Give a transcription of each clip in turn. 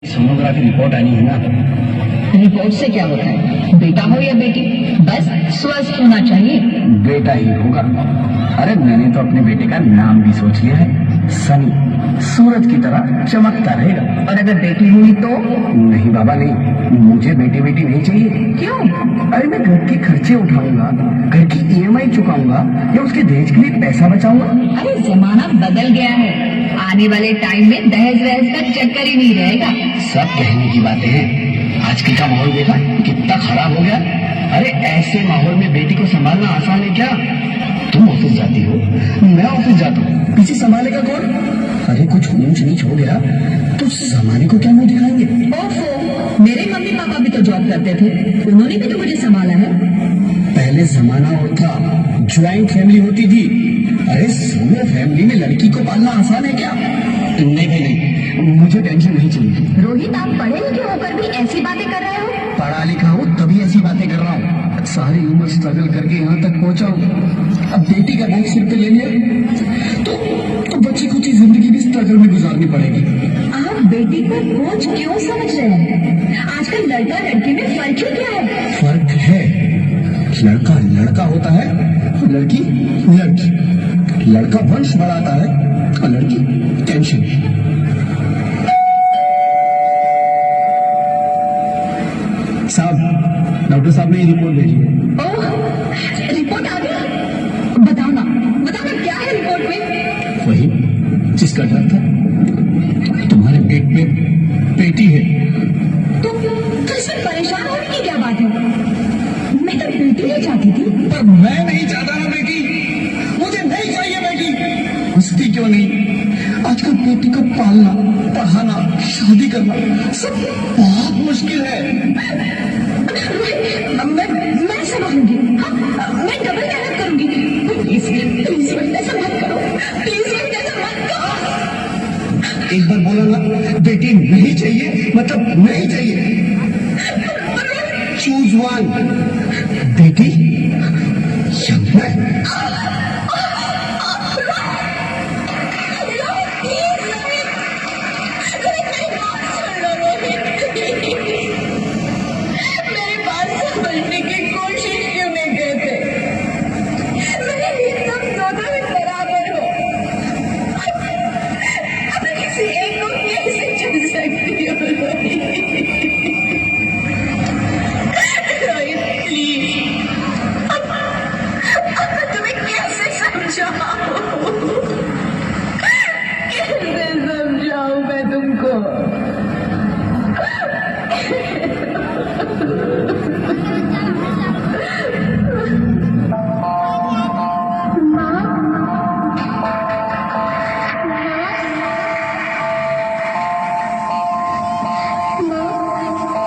Sonography report आनी है ना। रिपोर्ट से क्या होता है? बेटा हो या बेटी, बस स्वस्थ होना चाहिए। बेटा ही होगा। अरे मैंने तो अपने बेटे का नाम भी सोच लिया है, सनी। सूरज की तरह चमकता रहेगा। और अगर बेटी हुई तो? नहीं बाबा नहीं, मुझे बेटी बेटी नहीं चाहिए। क्यों? अरे मैं घर के खर्चे उठाऊंगा, घर की ईएमआई चुकाऊंगा या उसके दहेज के लिए पैसा बचाऊंगा। अरे जमाना बदल गया है, आने वाले टाइम में दहेज वहेज का चक्कर ही नहीं रहेगा। सब कहने की बातें हैं, आजकल का माहौल देखा कितना खराब हो गया। अरे ऐसे माहौल में बेटी को संभालना आसान है क्या? तुम ऑफिस जाती हो, मैं ऑफिस जाता हूँ, पीछे संभालेगा कौन? अरे कुछ ऊंच नीच हो गया तो जमाने को क्या मुंह दिखाएंगे? ओफो, मेरे मम्मी पापा भी तो जॉब करते थे, उन्होंने भी तो मुझे संभाला है। पहले जमाना और था, ज्वाइंट फैमिली होती थी। अरे सोलो फैमिली में लड़की को पालना आसान है क्या? नहीं भाई नहीं, मुझे टेंशन नहीं चाहिए। रोहित, आप पढ़े लिखे होकर भी ऐसी बातें कर रहे हो? पढ़ा लिखा हूँ तभी ऐसी बातें कर रहा हूँ। सारी उम्र स्ट्रगल करके यहाँ तक पहुँचा हूँ, अब बेटी का बोझ सिर पे ले लिया तो बच्ची को जिंदगी भी स्ट्रगल में गुजारनी पड़ेगी। आप बेटी को बोझ क्यों समझ रहे हैं? आजकल लड़का लड़की में फर्क ही क्या है? फर्क है, लड़का लड़का होता है, लड़की लड़की। लड़का वंश बढ़ाता है और लड़की टेंशन। साहब, डॉक्टर साहब ने ये रिपोर्ट भेजी है। ओह, रिपोर्ट आ गई? बताना बताना, क्या है रिपोर्ट में? वही जिसका डर था, तुम्हारे पेट में बेटी है। तो इसमें परेशान होने की क्या बात है? मैं तो बेटी नहीं चाहती थी। पर मैं नहीं चाहता ना बेटी, मुझे नहीं चाहिए बेटी। हंसती क्यों नहीं? आजकल बेटी को पालना, पढ़ाना, शादी करना सब बहुत मुश्किल है। मैं संभालूंगी। हाँ, मैं डबल मेहनत करूंगी। प्लीज प्लीज ऐसा मत करो, प्लीज ऐसा मत करो। एक बार बोला ना, बेटी नहीं चाहिए मतलब नहीं चाहिए। चूज वन, बेटी या मैं। मेरे बात समझने की कोशिश क्यों नहीं करते? मेरे लिए तुम दोनों ही बराबर हो। अब मैं किसी एक को कैसे चुन सकती हूँ? रोहित प्लीज, अब मैं तुम्हें कैसे समझाऊं? कैसे समझाऊं मैं तुमको?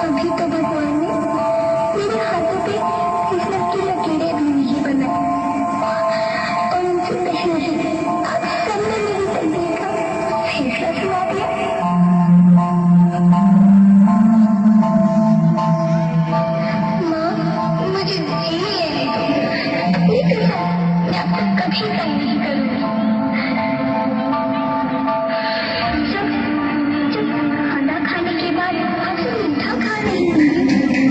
अभी तो भगवान ने मेरे हाथों पे किस्मत की लकीरें भी नहीं बनाई और उनसे कहना है, सबने मेरी तकदीर का फैसला सुना दिया। माँ, मुझे जी लेने दो, लेकिन मैं आपको कभी तंग नहीं करूंगी। जब खाना खाने के बाद आपसे मीठा खा रही होंगी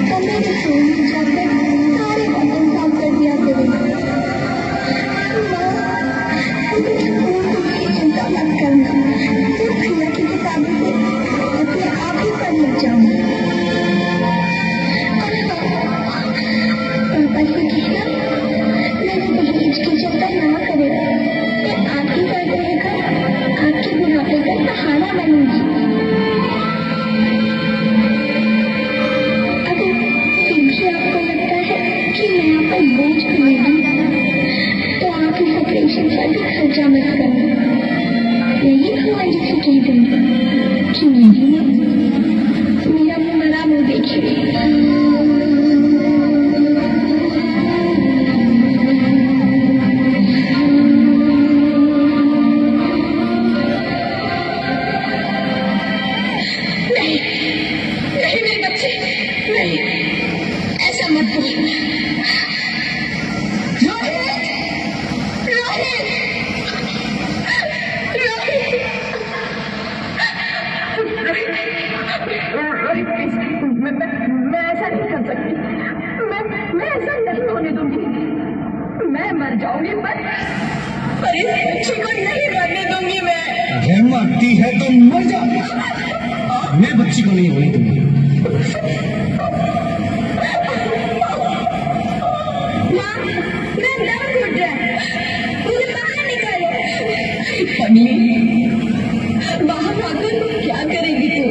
तो मैं रसोई में जाकर सारे बर्तन साफ कर दिया करूंगी। चिंता मत करना, मैं भैया की किताबों से अपने आप ही पढ़ लग जाऊंगी। पापा से कहना मेरे दहेज की चिंता ना करे, मैं आपकी साथ रहकर आपके बुढ़ापे का सहारा बनूंगी। अगर फिर भी आपको लगता है कि मैं आप पर बोझ बनेगी तो आप इस ऑपरेशन पर भी खर्चा मत करना। यही भगवान जी से कह दूंगी कि नहीं मेरा मरा मुंह देखिए। नहीं नहीं मेरे बच्चे, नहीं, ऐसा मत बोल। रोहित, रोहित, रोहित, रोहित, सकती। मैं ऐसा नहीं होने दूंगी। मैं मर जाऊंगी पर इस बच्ची को नहीं मरने दूंगी मैं। अरे मरती है तो मर जा, मैं बच्ची को नहीं होने दूंगी। माँ, मेरा दम घुट रहा है, मुझे बाहर निकालो। पगली, बाहर आकर तुम क्या करेगी तू?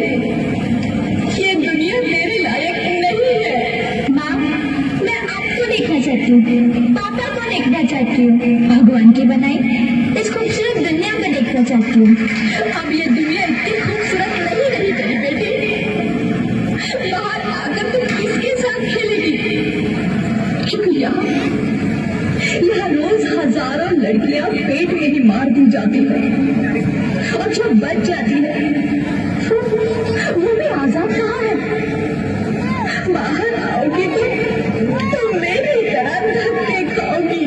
ये दुनिया तेरे लायक नहीं है। माँ, मैं आपको देखना चाहती हूँ, पापा को देखना चाहती हूँ, भगवान की बनाई इस खूबसूरत दुनिया को देखना चाहती हूँ। अब ये दुनिया इतनी खूबसूरत नहीं रही तेरी बेटी। बाहर आकर तुम किसके साथ खेलेगी? क्योंकि यहाँ रोज हजारों लड़कियां पेट में ही मार दी जाती है और जो बच जाती है वो भी आजाद कहाँ है? बाहर आओगी तो मेरी तरह धक्के खाओगी।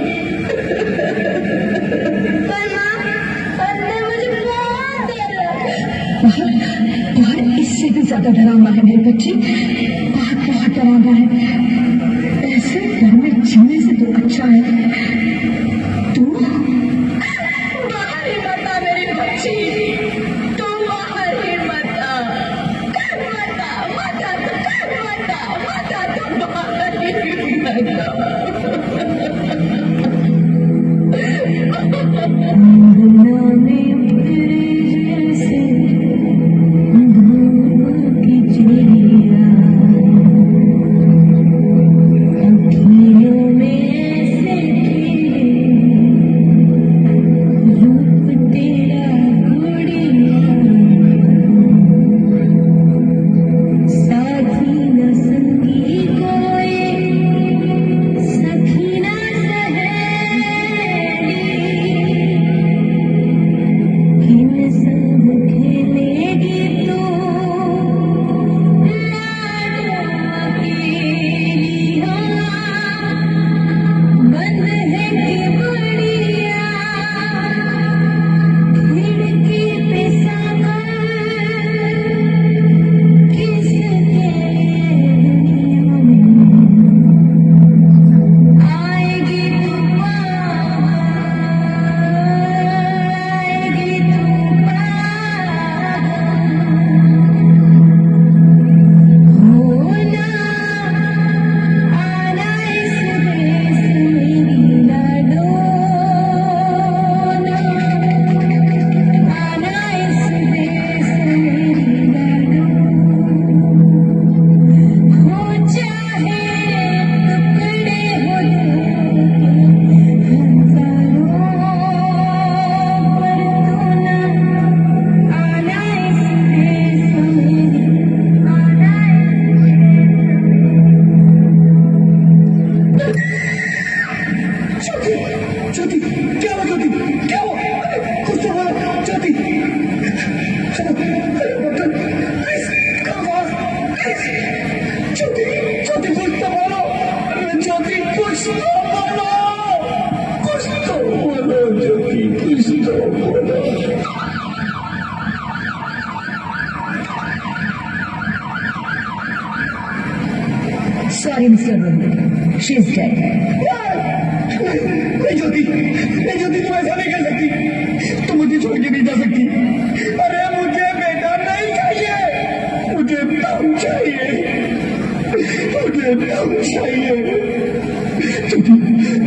पर माँ, अंदर मुझे बहुत डर लग रहा है। बाहर इससे भी ज्यादा डरावना है मेरी बच्ची। बाहर बहुत डरावना है। ऐसे घर में जीने से तो अच्छा है तू बाहर ही मत आ मेरी बच्ची। तू बाहर ही मत आ, मत आ, मत आ, मत आ, मत आ, तू बाहर ही मत Sorry, Mr. Rohit. She's dead. नहीं ज्योति, तुम ऐसा नहीं कर सकती। तुम मुझे छोड़ के नहीं जा सकती। अरे मुझे बेटा नहीं चाहिए, मुझे दम चाहिए, मुझे दम चाहिए।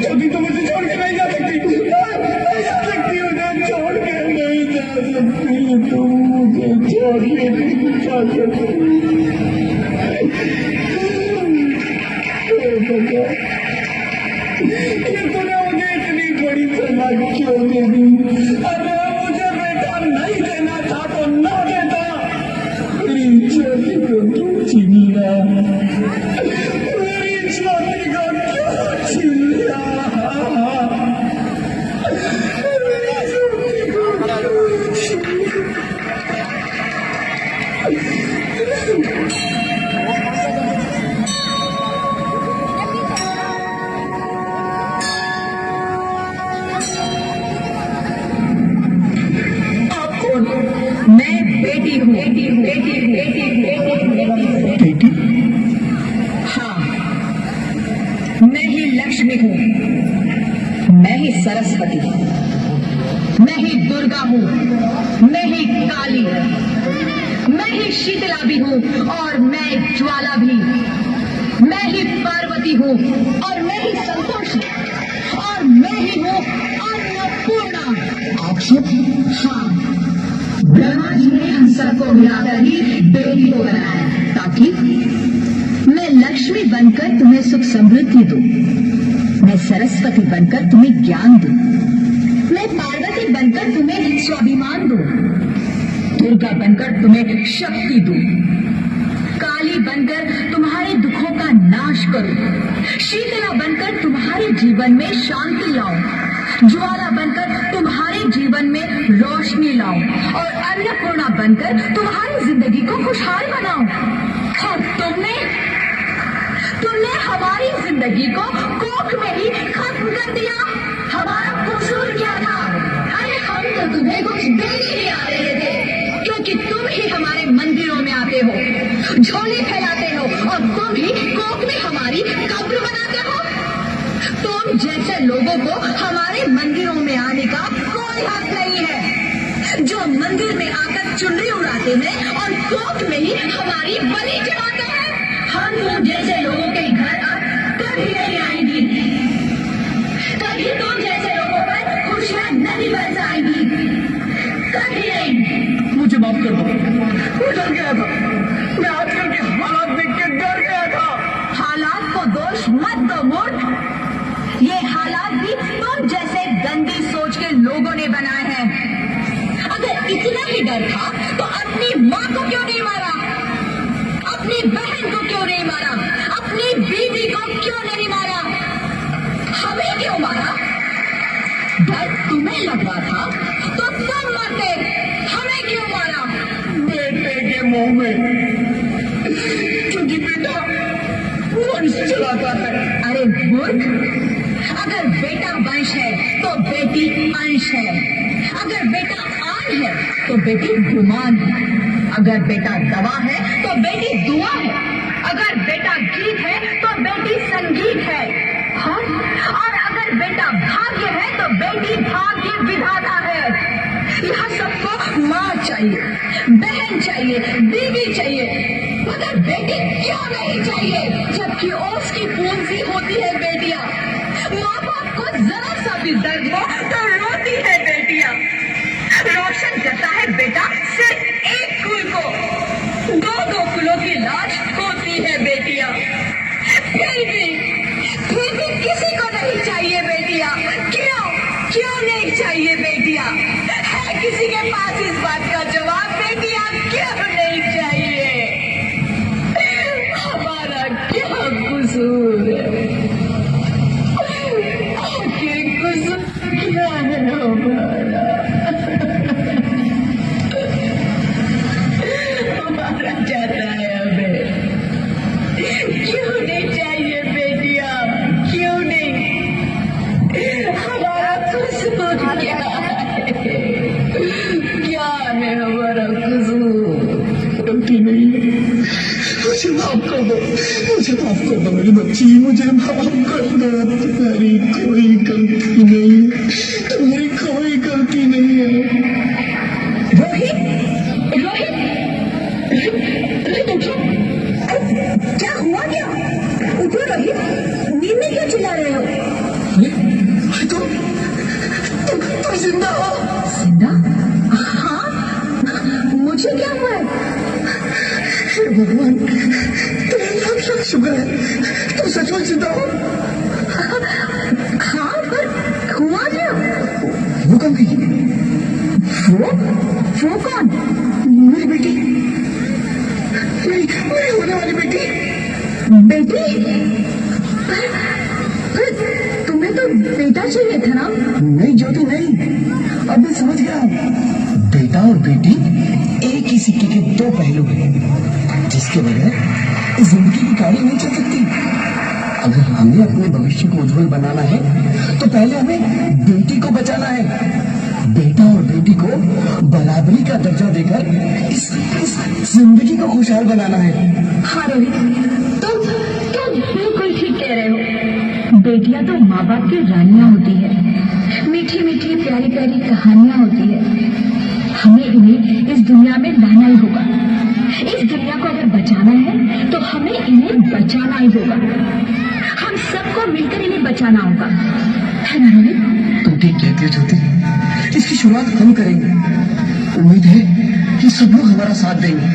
ज्योति, तुम मुझे छोड़ के नहीं जा सकती, नहीं जा सकती, मुझे छोड़ के नहीं जा सकती, तुम मुझे छोड़ के नहीं जा सकती। ये तूने मुझे इतनी बड़ी सजा क्यों दे दी? अरे मुझे बेटा नहीं देना था तो ना देता। मेरी छोटी को क्यों छीन लिया? मेरी छोटी को क्यों छीन लिया? मेरी छोटी को क्यों छीन लिया? मैं बेटी हूँ, बेटी। बेटी? हाँ, सरस्वती, मैं ही दुर्गा हूँ, मैं ही काली, मैं ही शीतला भी हूँ और मैं ज्वाला भी, मैं ही पार्वती हूँ और मैं ही संतोषी और मैं ही हूँ अन्नपूर्णा। आप सब? हाँ, ब्रह्मा जी ने हम सबको मिलाकर ही बेटी को बनाया ताकि मैं लक्ष्मी बनकर तुम्हें सुख समृद्धि दूं, मैं सरस्वती बनकर तुम्हें ज्ञान दूं, मैं पार्वती बनकर तुम्हें स्वाभिमान दूं, दुर्गा बनकर तुम्हें शक्ति दूं, काली बनकर तुम्हारे दुखों का नाश करूं, शीतला बनकर तुम्हारे जीवन में शांति लाऊं, ज्वाला बनकर तुम्हारे जीवन में रोशनी लाऊं और अन्नपूर्णा बनकर तुम्हारी जिंदगी को खुशहाल बनाऊं। और तुमने हमारी जिंदगी को कोख में ही खत्म कर दिया। हमारा कसूर क्या था? अरे हम तो तुम्हें कुछ देने ही आ रहे थे, क्योंकि तुम ही हमारे मंदिरों में आते हो, झोले फैलाते हो और तुम ही कोख में हमारी कब्र बनाते हो। तुम जैसे लोगों को हमारे मंदिरों में आने का कोई हक नहीं है, जो मंदिर में आकर चुनरी उड़ाते हैं और कोख में ही हमारी बलि चढ़ाते हैं। हम तुम जैसे लोगों के घर कभी नहीं आएंगी, कभी तुम जैसे लोगों पर खुशियां नहीं बरसाएंगी, कभी नहीं। मुझे माफ कर दो, मैं डर गया था, मैं आजकल के हालात देख के डर गया था। हालात को दोष मत दो मूर्ख, ये हालात भी तुम जैसे गंदी सोच के लोगों ने बनाए हैं। अगर इतना ही डर था तो अपनी माँ को क्यों नहीं मारा, अपनी बहन को क्यों नहीं मारा, अपनी बीवी को क्यों नहीं मारा, हमें क्यों मारा? डर तुम्हें लग रहा था तो तुम मरते, हमें क्यों मारा? बेटे के मुंह में, क्योंकि बेटा वंश चलाता है। अरे मूर्ख, अगर बेटा वंश है तो बेटी अंश है, अगर बेटा आन है तो बेटी गुमान है, अगर बेटा दवा है तो बेटी दुआ है, अगर बेटा गीत है तो बेटी संगीत है, हाँ? और अगर बेटा भाग्य है तो बेटी भाग्य विधाता है। यहाँ सबको माँ चाहिए, बहन चाहिए, बीवी चाहिए, मगर बेटी क्यों नहीं चाहिए? जबकि ओस की पूंजी होती है बेटियां, माँ बाप को जरा सा भी दर्द हो तो रोती है बेटियां, रोशन करता है बेटा सिर्फ एक कुल को, दो कुलों की लाज होती है बेटियां। फिर भी किसी को नहीं चाहिए बेटियां, क्यों नहीं चाहिए बेटियां? है किसी के पास इस बात का जवाब? बेटियां क्यों नहीं चाहिए? हमारा क्या कसूर है? आखिर कसूर क्या है हमारा? हमारा जाता है हमें, क्यों नहीं चाहिए बेटियां, क्यों नहीं? हमारा कसूर क्या है? क्या है हमारा कसूर? गलती नहीं है, मुझे माफ कर दो, मुझे माफ कर दो मेरी बच्ची, मुझे माफ कर दो। तुम्हारी कोई गलती नहीं है, तुम्हारी कोई गलती नहीं है। रोहित उठो, क्या हुआ? क्या उठो रोहित, नींद में क्यों चिल्ला रहे हो? तुम जिंदा हो? जिंदा? हाँ, मुझे क्या हुआ है? हे भगवान, तुम्हें शुक्र है, तुम सचमुच जिंदा हो। हाँ, पर हुआ क्या? वो कौन थी? वो कौन? मेरी बेटी, मेरी होने वाली बेटी। पर तुम्हें तो बेटा चाहिए था ना? नहीं ज्योति, नहीं, अब मैं समझ गया। बेटा और बेटी एक ही सिक्के के दो पहलू हैं, जिसके बगैर जिंदगी की गाड़ी नहीं चल सकती। अगर हमें अपने भविष्य को उज्जवल बनाना है तो पहले हमें बेटी को बचाना है। बेटा और बेटी को बराबरी का दर्जा देकर इस जिंदगी को खुशहाल बनाना है। हाँ रोहित, तुम बिल्कुल ठीक कह रहे हो। बेटियां तो माँ बाप की रानियां होती है। इन्हें बचाना है तो हमें इन्हें बचाना ही होगा। हम सबको मिलकर इन्हें बचाना होगा, है ना रोहित? तुम ठीक कहती हो ज्योति, इसकी शुरुआत हम करेंगे। उम्मीद है कि सब लोग हमारा साथ देंगे।